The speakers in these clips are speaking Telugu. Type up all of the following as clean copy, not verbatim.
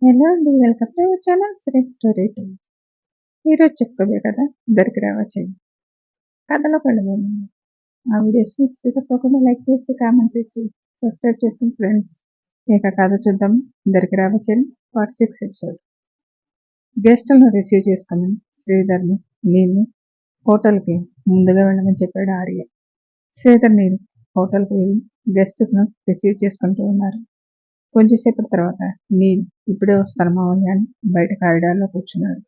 హలో అండి. Welcome to our channel Sri story time. ఈరోజు చెప్పుకోబోయే కథ దరికి రావచ్చింది. కథలోకి వెళ్ళబోతుంది. ఆ వీడియోస్ నచ్చితే తప్పకుండా లైక్ చేసి కామెంట్స్ ఇచ్చి సబ్స్క్రైబ్ చేసుకుని ఫ్రెండ్స్. ఇక కథ చూద్దాం. దరికి రావచ్చింది పార్ట్ 6 ఎపిసోడ్. గెస్టులను రిసీవ్ చేసుకుని శ్రీధర్ని నీళ్ళు హోటల్కి ముందుగా వెళ్ళమని చెప్పాడు ఆర్య. శ్రీధర్ నీళ్ళు హోటల్కి వెళ్ళి గెస్ట్ను రిసీవ్ చేసుకుంటూ ఉన్నారు. కొంచెంసేపటి తర్వాత నీల్ ఇప్పుడే వస్తాను మావయ్య అని బయట కారిడార్లో కూర్చున్నాడు.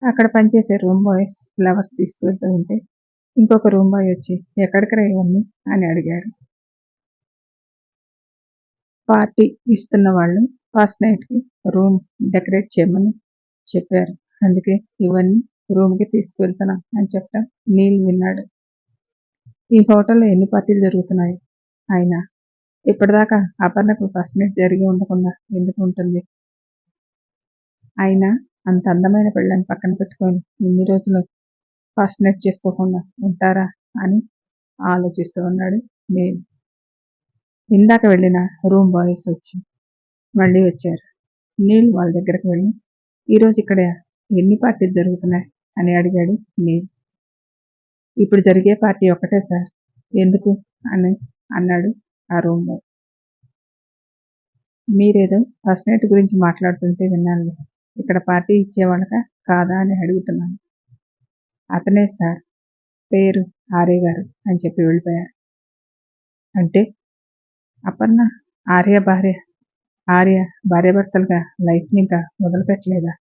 అక్కడ పనిచేసే రూమ్ బాయ్స్ ఫ్లవర్స్ తీసుకువెళ్తూ ఉంటే ఇంకొక రూమ్ బాయ్ వచ్చి ఎక్కడికి రా ఇవన్నీ అని అడిగాడు. పార్టీ ఇస్తున్న వాళ్ళు ఫస్ట్ నైట్కి రూమ్ డెకరేట్ చేయమని చెప్పారు, అందుకే ఇవన్నీ రూమ్కి తీసుకువెళ్తున్నా అని చెప్పడం నీల్ విన్నాడు. ఈ హోటల్లో ఎన్ని పార్టీలు జరుగుతున్నాయి? అయినా ఇప్పటిదాకా అపర్ణకు ఫస్ట్ నైట్ జరిగి ఉండకుండా ఎందుకు ఉంటుంది? అయినా అంత అందమైన పెళ్ళని పక్కన పెట్టుకొని ఇన్ని రోజులు ఫస్ట్ నైట్ చేసుకోకుండా ఉంటారా అని ఆలోచిస్తూ ఉన్నాడు నీల్. ఇందాక వెళ్ళిన రూమ్ బాయ్స్ వచ్చి మళ్ళీ వచ్చారు. నీల్ వాళ్ళ దగ్గరకు వెళ్ళి ఈరోజు ఇక్కడ ఎన్ని పార్టీలు జరుగుతున్నాయి అని అడిగాడు నీల్. ఇప్పుడు జరిగే పార్టీ ఒక్కటే సార్, ఎందుకు అని అన్నాడు ఆ రూమ్ బాయ్. మీరేదో ఫస్ట్ నైట్ గురించి మాట్లాడుతుంటే విన్నాను, ఇక్కడ పార్టీ ఇచ్చేవాళ్ళక కాదా అని అడుగుతున్నాను. అతనే సార్, పేరు ఆర్య గారు అని చెప్పి వెళ్ళిపోయారు. అంటే అపర్ణ ఆర్య భార్యాభర్తలుగా లైఫ్ని ఇంకా మొదలుపెట్టలేదా?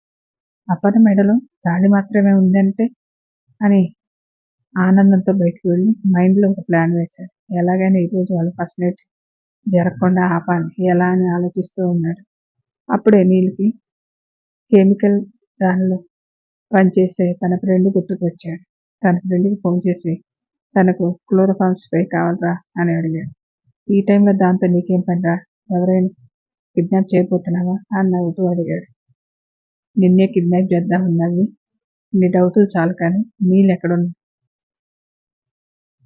అపర్ణ మెడలో తాళి మాత్రమే ఉందంటే అని ఆనందంతో బయటకు వెళ్ళి మైండ్లో ఒక ప్లాన్ వేశాడు. ఎలాగైనా ఈరోజు వాళ్ళు ఫస్ట్ నైట్ జరగకుండా ఆపాలి, ఎలా అని ఆలోచిస్తూ ఉన్నాడు. అప్పుడే నీళ్ళకి కెమికల్ దానిలో పనిచేసే తన ఫ్రెండ్ గుర్తుకు వచ్చాడు. తన ఫ్రెండ్కి ఫోన్ చేసి తనకు క్లోరోఫామ్ స్ప్రే కావాలరా అని అడిగాడు. ఈ టైంలో దాంతో నీకేం పనిరా, ఎవరైనా కిడ్నాప్ చేయబోతున్నావా అని నవ్వుతూ అడిగాడు. నిన్నే కిడ్నాప్ చేద్దామన్నవి నీ డౌట్లు చాలు, కానీ నీళ్ళు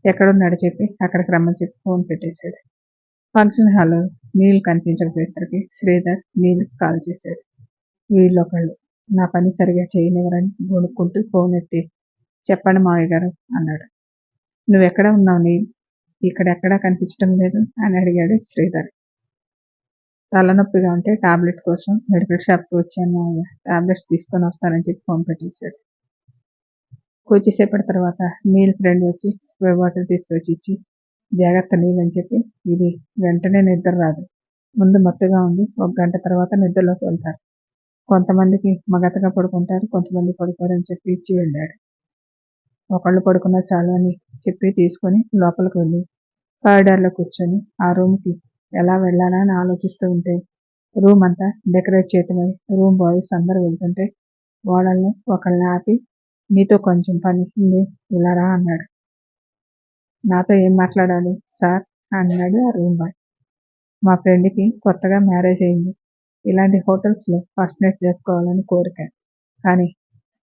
ఎక్కడున్నాడో చెప్పి అక్కడికి రమ్మని చెప్పి ఫోన్ పెట్టేశాడు. ఫంక్షన్ హాల్లో నీళ్ళు కనిపించకపోయేసరికి శ్రీధర్ నీళ్ళకి కాల్ చేశాడు. వీళ్ళొకళ్ళు నా పని సరిగా చేయనివ్వరని గొనుక్కుంటూ ఫోన్ ఎత్తి చెప్పండి మావయ్య గారు అన్నాడు. నువ్వెక్కడ ఉన్నావు నీల్, ఇక్కడెక్కడా కనిపించడం లేదు అని అడిగాడు శ్రీధర్. తలనొప్పిగా ఉంటే టాబ్లెట్ కోసం మెడికల్ షాప్కి వచ్చాను మావయ్య, టాబ్లెట్స్ తీసుకొని వస్తానని చెప్పి ఫోన్ పెట్టేశాడు. కొద్దిసేపటి తర్వాత నీల్ ఫ్రెండ్ వచ్చి స్ప్రే బాటిల్ తీసుకొచ్చి ఇచ్చి జాగ్రత్త నీళ్ళు అని చెప్పి, ఇది వెంటనే నిద్ర రాదు, ముందు మత్తుగా ఉండి 1 గంట తర్వాత నిద్రలోకి వెళ్తారు, కొంతమందికి మగతగా పడుకుంటారు, కొంతమంది పడుకోరు అని చెప్పి ఇచ్చి వెళ్ళాడు. ఒకళ్ళు పడుకున్నా చాలు అని చెప్పి తీసుకొని లోపలికి వెళ్ళి కారిడార్లో కూర్చొని ఆ రూమ్కి ఎలా వెళ్ళాలా అని ఆలోచిస్తూ ఉంటే రూమ్ అంతా డెకరేట్ చేయటమై రూమ్ బాయ్స్ అందరూ వెళ్తుంటే వాళ్ళని ఒకళ్ళని ఆపి నీతో కొంచెం పని ఉంది ఇలా రా అన్నాడు. నాతో ఏం మాట్లాడాలి సార్ అన్నాడు ఆ రూమ్ బాయ్. మా ఫ్రెండ్కి కొత్తగా మ్యారేజ్ అయింది, ఇలాంటి హోటల్స్లో ఫస్ట్ నైట్ జరుపుకోవాలని కోరిక, కానీ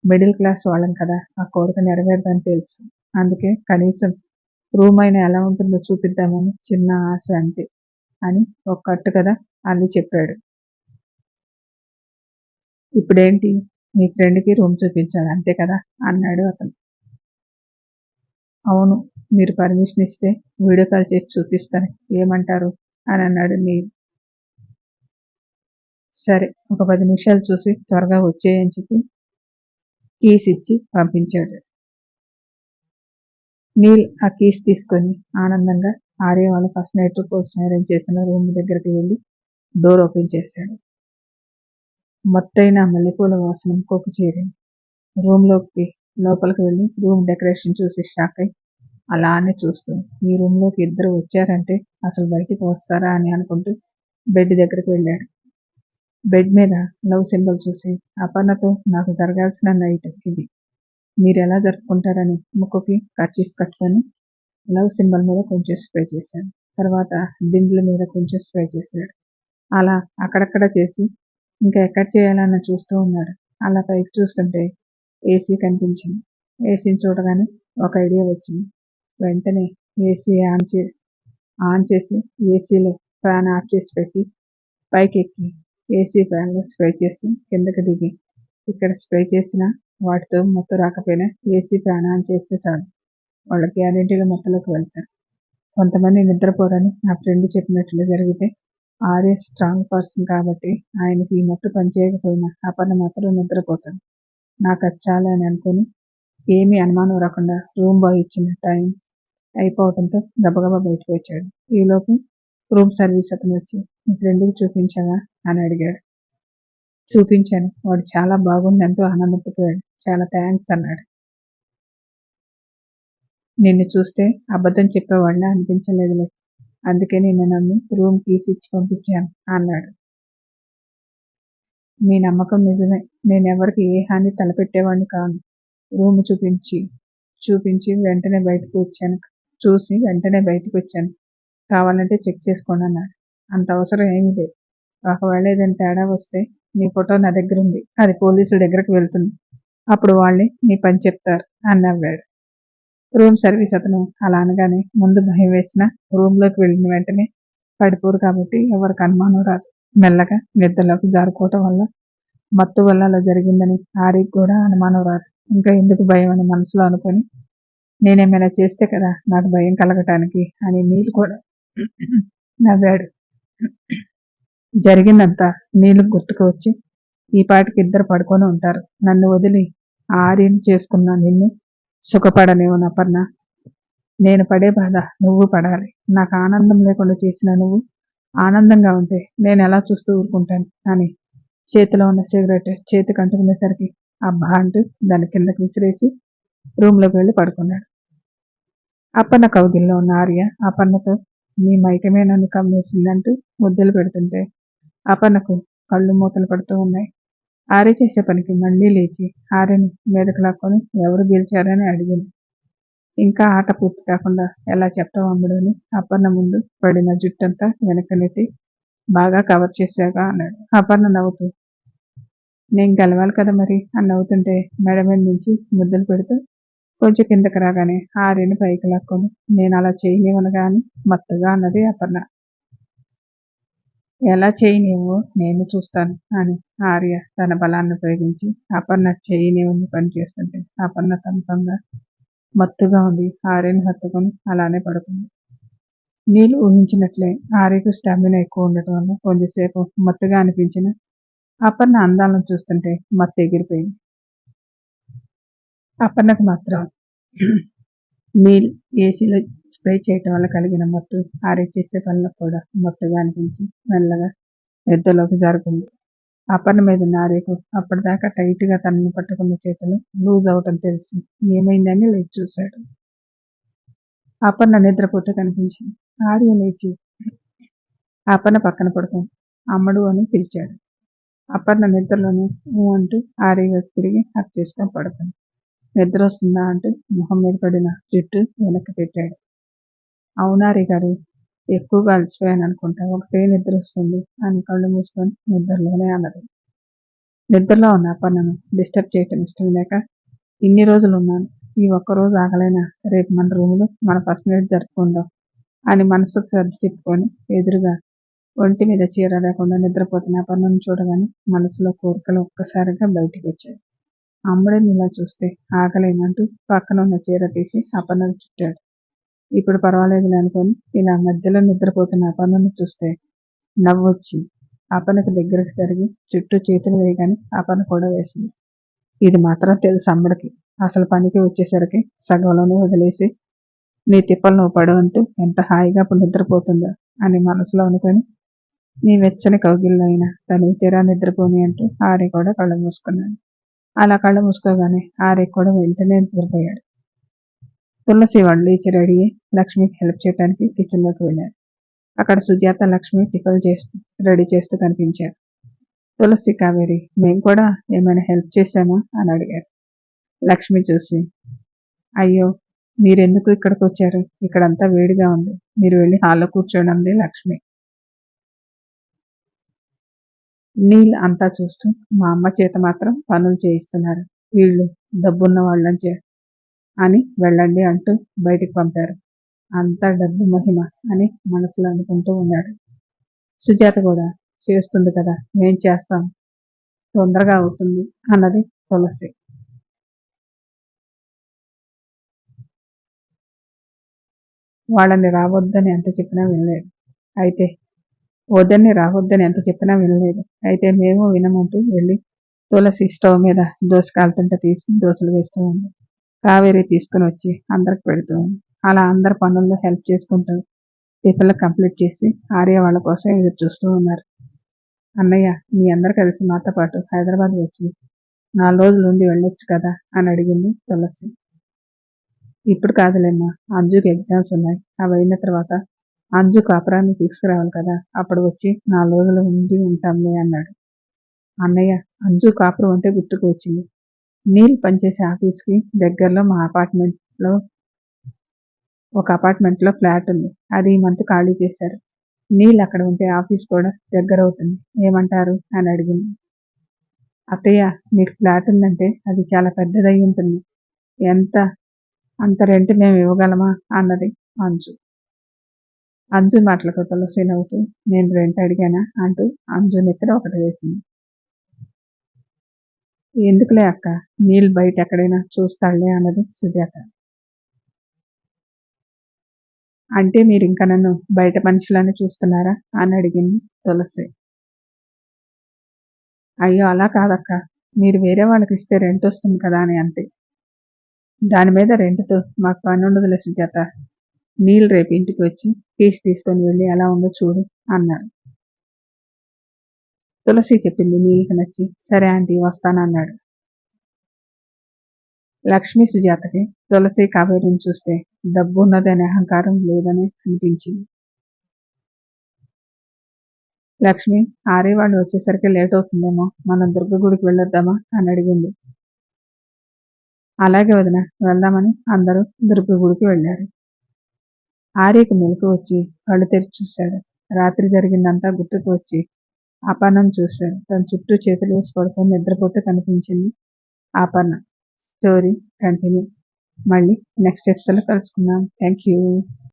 మిడిల్ క్లాస్ వాళ్ళం కదా, ఆ కోరిక నెరవేరదని తెలుసు, అందుకే కనీసం రూమ్ అయినా ఎలా ఉంటుందో చూపిద్దామని చిన్న ఆశ అంతే అని ఒక కట్టు కదా అని చెప్పాడు. ఇప్పుడేంటి మీ ఫ్రెండ్కి రూమ్ చూపించాలి అంతే కదా అన్నాడు అతను. అవును, మీరు పర్మిషన్ ఇస్తే వీడియో కాల్ చేసి చూపిస్తాను, ఏమంటారు అని అన్నాడు నీల్. సరే, ఒక 10 నిమిషాలు చూసి త్వరగా వచ్చేయని చెప్పి కీస్ ఇచ్చి పంపించాడు. నీల్ ఆ కీస్ తీసుకొని ఆనందంగా ఆర్య వాళ్ళ ఫస్ట్ నైట్ కోసం అరేంజ్ చేసిన రూమ్ దగ్గరికి వెళ్ళి డోర్ ఓపెన్ చేశాడు. మొత్తైన మల్లెపూల వాసన ముక్కుకు చేరింది. లోపలికి వెళ్ళి రూమ్ డెకరేషన్ చూసి షాక్ అయి అలానే చూస్తూ ఈ రూమ్లోకి ఇద్దరు వచ్చారంటే అసలు బయటికి వస్తారా అని అనుకుంటూ బెడ్ దగ్గరికి వెళ్ళాడు. బెడ్ మీద లవ్ సింబల్ చూసి అపర్ణతో నాకు జరగాల్సిన నైట్ ఇది, మీరు ఎలా జరుపుకుంటారని ముక్కుకి కర్చీఫ్ కట్టుకొని లవ్ సింబల్ మీద కొంచెం స్ప్రే చేశాడు. తర్వాత దిండ్ల మీద కొంచెం స్ప్రే చేశాడు. అలా అక్కడక్కడ చేసి ఇంకా ఎక్కడ చేయాలన్న చూస్తూ ఉన్నాడు. అలా పైకి చూస్తుంటే ఏసీ కనిపించింది. ఏసీని చూడగానే ఒక ఐడియా వచ్చింది. వెంటనే ఏసీ ఆన్ చేసి ఏసీలో ఫ్యాన్ ఆఫ్ చేసి పెట్టి పైకి ఎక్కి ఏసీ ఫ్యాన్లు స్ప్రే చేసి కిందకి దిగి ఇక్కడ స్ప్రే చేసిన వాటితో మత్తు రాకపోయినా ఏసీ ఫ్యాన్ ఆన్ చేస్తే చాలు వాళ్ళ గ్యారెంటీగా మత్తులోకి వెళ్తారు. కొంతమంది నిద్రపోరని నా ఫ్రెండ్ చెప్పినట్లు జరిగితే ఆర్య స్ట్రాంగ్ పర్సన్ కాబట్టి ఆయనకి ఈ మత్తు పనిచేయకపోయినా అపర్ణ మాత్రం నిద్రపోతాడు. నాకు అది చాలు అని అనుకుని ఏమీ అనుమానం రాకుండా రూమ్ బాయ్ ఇచ్చిన టైం అయిపోవడంతో గబగబా బయటకు వచ్చాడు. ఈలోపు రూమ్ సర్వీస్ అతను వచ్చి నీ ఫ్రెండ్కి చూపించావా అని అడిగాడు. చూపించాను, వాడు చాలా బాగుందంటూ ఆనందపడిపోయాడు. చాలా థ్యాంక్స్ అన్నాడు. నిన్ను చూస్తే అబద్ధం చెప్పేవాళ్ళ అనిపించలేదులే, అందుకే నిన్ను నమ్మి రూమ్ కీస్ ఇచ్చి పంపించాను అన్నాడు. మీ నమ్మకం నిజమే, నేనెవరికి ఏ హాని తలపెట్టేవాడిని కాను. రూమ్ చూపించి వెంటనే బయటకు వచ్చాను. చూసి వెంటనే బయటకు వచ్చాను. కావాలంటే చెక్ చేసుకోండి అన్నాడు. అంత అవసరం ఏమీ లేదు. ఒకవేళ ఏదైనా తేడా వస్తే నీ ఫోటో నా దగ్గర ఉంది, అది పోలీసుల దగ్గరకు వెళ్తుంది. అప్పుడు వాళ్ళే నీ పని చెప్తారు అని నవ్వాడు. రూమ్ సర్వీస్ అతను అలా అనగానే ముందు భయం వేసిన రూమ్లోకి వెళ్ళిన వెంటనే పడిపోరు కాబట్టి ఎవరికి అనుమానం రాదు. మెల్లగా నిద్రలోకి జారుకోవటం వల్ల మత్తు వల్ల అలా జరిగిందని ఆరికి కూడా అనుమానం రాదు. ఇంకా ఎందుకు భయం అని మనసులో అనుకొని నేనేమైనా చేస్తే కదా నాకు భయం కలగటానికి అని నీళ్ళు కూడా నవ్వాడు. జరిగిందంతా నీళ్ళకు గుర్తుకు వచ్చి ఈ పాటికి ఇద్దరు పడుకొని ఉంటారు. నన్ను వదిలి ఆర్యను చేసుకున్న నిన్ను సుఖపడనివ్వను అపర్ణ. నేను పడే బాధ నువ్వు పడాలి. నాకు ఆనందం లేకుండా చేసిన నువ్వు ఆనందంగా ఉంటే నేను ఎలా చూస్తూ ఊరుకుంటాను అని చేతిలో ఉన్న సిగరెట్ చేతికి అంటుకునేసరికి అబ్బా అంటూ దాని కిందకి విసిరేసి రూమ్లోకి వెళ్ళి పడుకున్నాడు. అపర్ణ కౌగిల్లో ఉన్న ఆర్య అపర్ణతో నీ మైకమే నన్ను కమ్మేసిందంటూ ముద్దలు పెడుతుంటే అపర్ణకు కళ్ళు మూతలు పడుతూ ఉన్నాయి. ఆర్య చేసే పనికి మళ్ళీ లేచి ఆర్యను మీదకు లాక్కొని ఎవరు గెలిచారని అడిగింది. ఇంకా ఆట పూర్తి కాకుండా ఎలా చెప్పడం అమ్ముడు అని అపర్ణ ముందు పడిన జుట్టంతా వెనక్కి నెట్టి బాగా కవర్ చేశాగా అన్నాడు. అపర్ణ నవ్వుతూ నేను గెలవాలి కదా మరి అని నవ్వుతుంటే మెడ మీద నుంచి ముద్దలు పెడుతూ కొంచెం కిందకి రాగానే ఆర్యను పైకి లాక్కొని నేను అలా చేయనివ్వనుగా అని మత్తుగా అన్నది అపర్ణ. ఎలా చేయనివ్వో నేను చూస్తాను అని ఆర్య తన బలాన్ని ఉపయోగించి అపర్ణ చేయనివ్వని పని చేస్తుంటే అపర్ణ తమకంగా మత్తుగా ఉంది ఆర్యను హత్తుకొని అలానే పడుకుంది. నీళ్ళు ఊహించినట్లే ఆర్యకు స్టామినా ఎక్కువ ఉండటం వల్ల కొంచెంసేపు మత్తుగా అనిపించిన అపర్ణ అందాలను చూస్తుంటే మత్తు ఎగిరిపోయింది. అపర్ణకు మాత్రం నీల్ ఏసీలో స్ప్రే చేయటం వల్ల కలిగిన మత్తు ఆర్య చేసే పనులకు కూడా మత్తుగా అనిపించి మెల్లగా నిద్రలోకి జారుకుంది. అపర్ణ మీద ఉన్న ఆర్యకు అప్పటిదాకా టైట్గా తనని పట్టుకున్న చేతులు లూజ్ అవటం తెలిసి ఏమైందని లేచి చూశాడు. అపర్ణ నిద్రపోతూ కనిపించింది. ఆర్య లేచి అపర్ణ పక్కన పడుకుంది. అమ్మడు అని పిలిచాడు. అపర్ణ నిద్రలోనే అంటూ ఆర్య వైపు తిరిగి హక్ చేసుకొని పడుకుంది. నిద్ర వస్తుందా అంటూ మొహం మీద పడిన జుట్టు వెనక్కి పెట్టాడు. అవునారి గారు, ఎక్కువగా అలసిపోయాను అనుకుంటా, ఒకటే నిద్ర వస్తుంది అని కళ్ళు మూసుకొని నిద్రలోనే అన్నది. నిద్రలో ఉన్న అపర్ణను డిస్టర్బ్ చేయటం ఇష్టం లేక ఇన్ని రోజులు ఉన్నాను, ఈ ఒక్కరోజు ఆగలైనా రేపు మన రూములో మన ఫస్ట్ నైట్ జరుపుకుందాం అని మనసుకు సర్ది చెప్పుకొని ఎదురుగా ఒంటి మీద చీర లేకుండా నిద్రపోతున్న అపర్ణను చూడగానే మనసులో కోరికలు ఒక్కసారిగా బయటికి వచ్చాయి. అమ్మడిని ఇలా చూస్తే ఆగలేనంటూ పక్కన ఉన్న చీర తీసి అపర్ణను చుట్టాడు. ఇప్పుడు పర్వాలేదులే అనుకొని ఇలా మధ్యలో నిద్రపోతున్న అపర్ణను చూస్తే నవ్వొచ్చి అపర్ణకు దగ్గరకు జరిగి చుట్టూ చేతులు వేయగానే అపర్ణ కూడా వేసింది. ఇది మాత్రం తెలుసు అమ్మడికి, అసలు పనికి వచ్చేసరికి సగంలోనే వదిలేసి నీ తిప్పలు నువ్వు పడు అంటూ ఎంత హాయిగా ఇప్పుడు నిద్రపోతుందో అని మనసులో అనుకొని నీ వెచ్చని కౌగిల్లో అయినా తను తీరా నిద్రపోని అంటూ ఆర్య కూడా కళ్ళు మూసుకున్నాడు. అలా కళ్ళు మూసుకోగానే ఆర్య కూడా వెంటనే నిద్రపోయాడు. తులసి వాళ్ళు లేచి రెడీ అయ్యి లక్ష్మికి హెల్ప్ చేయడానికి కిచెన్లోకి వెళ్ళారు. అక్కడ సుజాత లక్ష్మి టిఫిన్ రెడీ చేస్తూ కనిపించారు. తులసి, కావేరి మేము కూడా ఏమైనా హెల్ప్ చేశామా అని అడిగారు. లక్ష్మి చూసి అయ్యో మీరెందుకు ఇక్కడికి వచ్చారు, ఇక్కడంతా వేడిగా ఉంది, మీరు వెళ్ళి హాల్లో కూర్చోండి అంది లక్ష్మి. నీల్ అంతా చూస్తూ మా అమ్మ చేత మాత్రం పనులు చేయిస్తున్నారు, వీళ్ళు డబ్బున్న వాళ్ళని అని వెళ్ళండి అంటూ బయటికి పంపారు. అంతా డబ్బు మహిమ అని మనసులో అనుకుంటూ ఉన్నాడు. సుజాత కూడా చేస్తుంది కదా, మేం చేస్తాం, తొందరగా అవుతుంది అన్నది తులసి. వాళ్ళని రావద్దని ఎంత చెప్పినా వినలేదు. అయితే మేము వినమంటూ వెళ్ళి తులసి స్టవ్ మీద దోశ కాలుతుంటే తీసి దోశలు వేస్తూ ఉంది. కావేరి తీసుకుని వచ్చి అందరికి పెడుతూ ఉంది. అలా అందరి పనుల్లో హెల్ప్ చేసుకుంటూ టిఫిన్లు కంప్లీట్ చేసి ఆర్య వాళ్ళ కోసం ఎదురు చూస్తూ ఉన్నారు. అన్నయ్య, మీ అందరు కలిసి మాతో పాటు హైదరాబాద్ వచ్చి 4 రోజులు ఉండి వెళ్ళొచ్చు కదా అని అడిగింది తులసి. ఇప్పుడు కాదులేమ్మా, అంజుకి ఎగ్జామ్స్ ఉన్నాయి, అవి అయిన తర్వాత అంజు కాపురాన్ని తీసుకురావాలి కదా, అప్పుడు వచ్చి 4 రోజులు ఉండి ఉంటాంలే అన్నాడు. అన్నయ్య, అంజు కాపురం అంటే గుర్తుకు వచ్చింది. నీల్ పనిచేసే ఆఫీస్కి దగ్గరలో మా ఒక అపార్ట్మెంట్లో ఫ్లాట్ ఉంది. అది ఈ మంత్ ఖాళీ చేశారు. నీల్ అక్కడ ఉంటే ఆఫీస్ కూడా దగ్గర అవుతుంది, ఏమంటారు అని అడిగింది. అత్తయ్య, మీకు ఫ్లాట్ ఉందంటే అది చాలా పెద్దదై ఉంటుంది. అంత రెంట్ మేము ఇవ్వగలమా అన్నది అంజు. అంజు మాటలకు తులసి నవ్వుతూ, నేను రెంట్ అడిగానా అంటూ అంజు నెత్తిన ఒకటి వేసింది. ఎందుకులే అక్క, నీల్ బయట ఎక్కడైనా చూస్తాడులే అన్నది సుజాత. అంటే మీరు ఇంకా నన్ను బయట మనుషులని చూస్తున్నారా అని అడిగింది తులసి. అయ్యో అలా కాదక్క, మీరు వేరే వాళ్ళకి ఇస్తే రెంట్ వస్తుంది కదా అని అంతే. దాని మీద రెంట్తో మాకు పని ఉండదులే సుజాత. నీల్ రేపు ఇంటికి వచ్చి కీస్ తీసుకొని వెళ్ళి ఎలా ఉందో చూడు అన్నాడు. తులసి చెప్పింది నీల్కి నచ్చి, సరే ఆంటీ వస్తానన్నాడు. లక్ష్మి సుజాతకి తులసి కావేరిని చూస్తే డబ్బు ఉన్నదనే అహంకారం లేదని అనిపించింది. లక్ష్మి, ఆర్య వాళ్ళు వచ్చేసరికి లేట్ అవుతుందేమో, మనం దుర్గ గుడికి వెళ్ళొద్దామా అని అడిగింది. అలాగే వదిన, వెళ్దామని అందరూ దుర్గ గుడికి వెళ్ళారు. ఆర్యకు మెలకు వచ్చి కళ్ళు తెరిచి చూశాడు. రాత్రి జరిగిందంతా గుర్తుకు వచ్చి అపర్ణను చూశాడు. తన చుట్టూ చేతులు వేసి పడుకొని నిద్రపోతూ కనిపించింది అపర్ణ. Story continue. మళ్ళీ నెక్స్ట్ ఎపిసోడ్లో కలుసుకుందాం. Thank you.